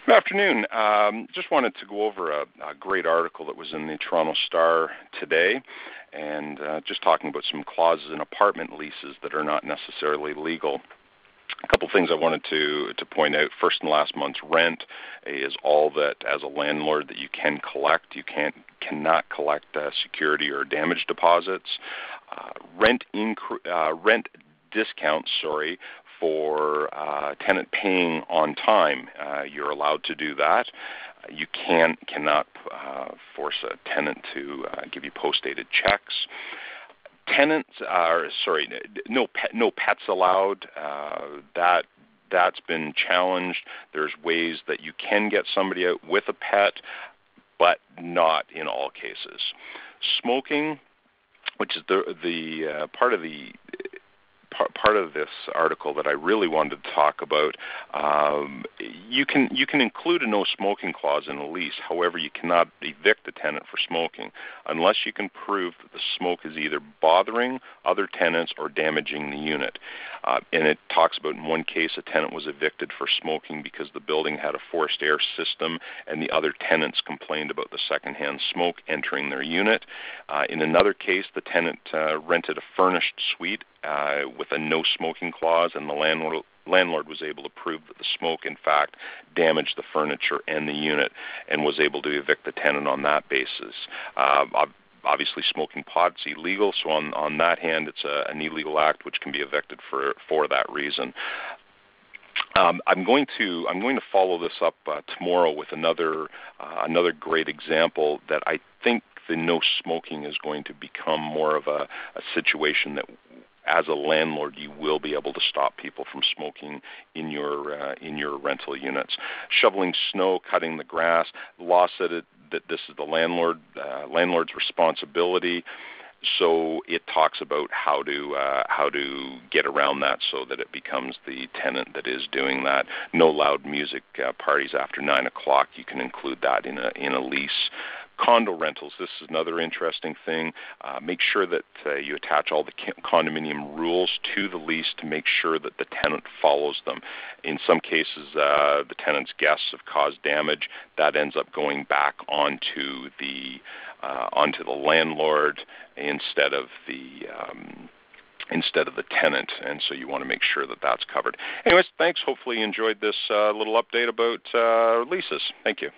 Good afternoon. Just wanted to go over a great article that was in the Toronto Star today, and just talking about some clauses in apartment leases that are not necessarily legal. A couple things I wanted to point out. First, in last month's rent is all that, as a landlord, that you can collect. You cannot collect security or damage deposits. Rent discounts, for tenant paying on time. You're allowed to do that. You cannot force a tenant to give you post-dated checks. No pets allowed. That's been challenged. There's ways that you can get somebody out with a pet, but not in all cases. Smoking, which is the part of this article that I really wanted to talk about, you can include a no smoking clause in a lease. However, you cannot evict a tenant for smoking unless you can prove that the smoke is either bothering other tenants or damaging the unit. And it talks about, in one case, a tenant was evicted for smoking because the building had a forced air system and the other tenants complained about the secondhand smoke entering their unit. In another case, the tenant rented a furnished suite with a no smoking clause, and the landlord was able to prove that the smoke, in fact, damaged the furniture and the unit, and was able to evict the tenant on that basis. Obviously, smoking pot's illegal, so on that hand, it's an illegal act which can be evicted for that reason. I'm going to follow this up tomorrow with another great example that I think the no smoking is going to become more of a situation that, as a landlord, you will be able to stop people from smoking in your rental units. Shoveling snow, cutting the grass. The law said that this is the landlord's responsibility. So it talks about how to get around that so that it becomes the tenant that is doing that. No loud music parties after 9 o'clock. You can include that in a lease. Condo rentals, this is another interesting thing. Make sure that you attach all the condominium rules to the lease to make sure that the tenant follows them. In some cases, the tenant's guests have caused damage. That ends up going back onto the landlord instead of the tenant, and so you want to make sure that that's covered. Anyways, thanks. Hopefully you enjoyed this little update about leases. Thank you.